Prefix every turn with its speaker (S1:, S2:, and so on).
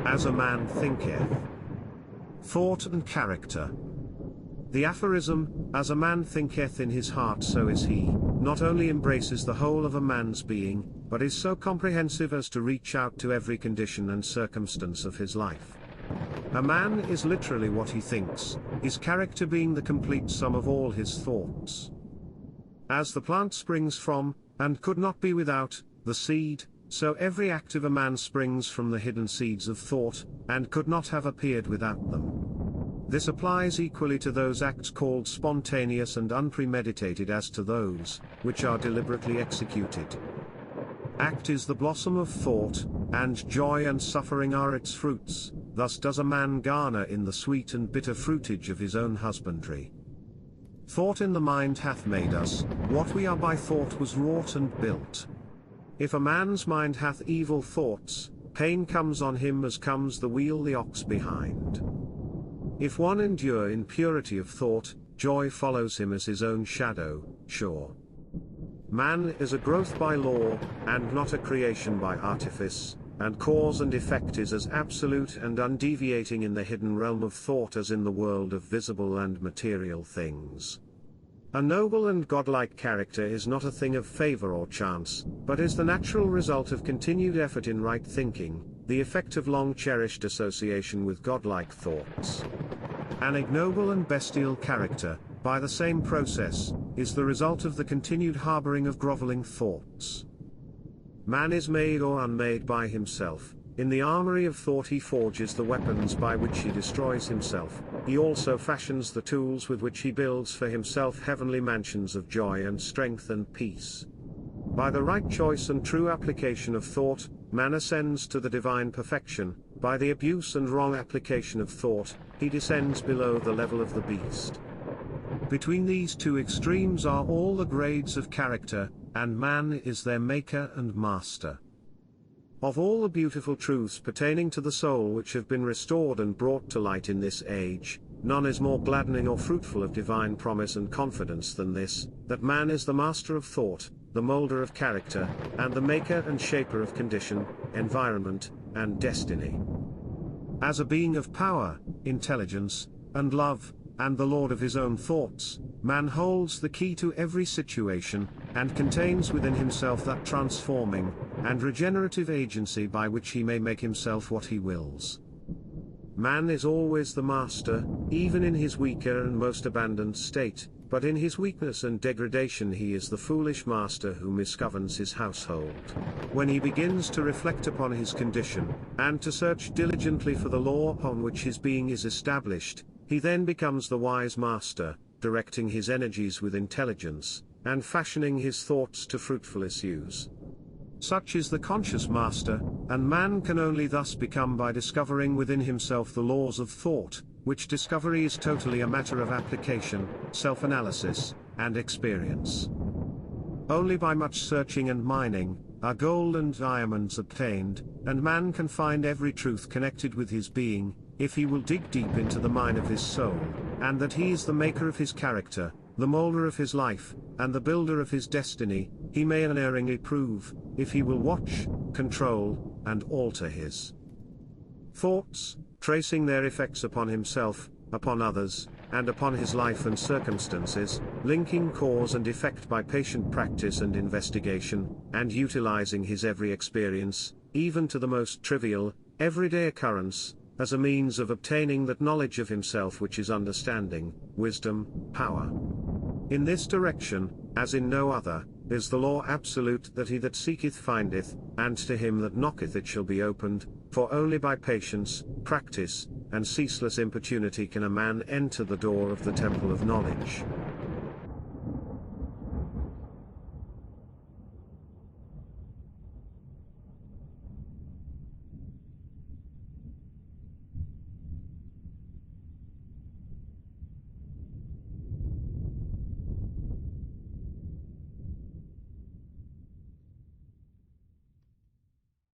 S1: As a man thinketh. Thought and character. The aphorism, as a man thinketh in his heart so is he, not only embraces the whole of a man's being, but is so comprehensive as to reach out to every condition and circumstance of his life. A man is literally what he thinks, his character being the complete sum of all his thoughts. As the plant springs from, and could not be without, the seed, so every act of a man springs from the hidden seeds of thought, and could not have appeared without them. This applies equally to those acts called spontaneous and unpremeditated as to those, which are deliberately executed. Act is the blossom of thought, and joy and suffering are its fruits, thus does a man garner in the sweet and bitter fruitage of his own husbandry. Thought in the mind hath made us, what we are by thought was wrought and built. If a man's mind hath evil thoughts, pain comes on him as comes the wheel the ox behind. If one endure in purity of thought, joy follows him as his own shadow, sure. Man is a growth by law, and not a creation by artifice, and cause and effect is as absolute and undeviating in the hidden realm of thought as in the world of visible and material things. A noble and godlike character is not a thing of favor or chance, but is the natural result of continued effort in right thinking, the effect of long-cherished association with godlike thoughts. An ignoble and bestial character, by the same process, is the result of the continued harboring of groveling thoughts. Man is made or unmade by himself. In the armory of thought he forges the weapons by which he destroys himself, he also fashions the tools with which he builds for himself heavenly mansions of joy and strength and peace. By the right choice and true application of thought, man ascends to the divine perfection. By the abuse and wrong application of thought, he descends below the level of the beast. Between these two extremes are all the grades of character, and man is their maker and master. Of all the beautiful truths pertaining to the soul which have been restored and brought to light in this age, none is more gladdening or fruitful of divine promise and confidence than this, that man is the master of thought, the moulder of character, and the maker and shaper of condition, environment, and destiny. As a being of power, intelligence, and love, and the lord of his own thoughts, man holds the key to every situation, and contains within himself that transforming and regenerative agency by which he may make himself what he wills. Man is always the master, even in his weaker and most abandoned state, but in his weakness and degradation he is the foolish master who misgoverns his household. When he begins to reflect upon his condition, and to search diligently for the law upon which his being is established, he then becomes the wise master, directing his energies with intelligence, and fashioning his thoughts to fruitful issues. Such is the conscious master, and man can only thus become by discovering within himself the laws of thought, which discovery is totally a matter of application, self-analysis, and experience. Only by much searching and mining, are gold and diamonds obtained, and man can find every truth connected with his being, if he will dig deep into the mine of his soul, and that he is the maker of his character, the moulder of his life, and the builder of his destiny, he may unerringly prove, if he will watch, control, and alter his thoughts, tracing their effects upon himself, upon others, and upon his life and circumstances, linking cause and effect by patient practice and investigation, and utilizing his every experience, even to the most trivial, everyday occurrence, as a means of obtaining that knowledge of himself which is understanding, wisdom, power. In this direction, as in no other, is the law absolute that he that seeketh findeth, and to him that knocketh it shall be opened, for only by patience, practice, and ceaseless importunity can a man enter the door of the temple of knowledge.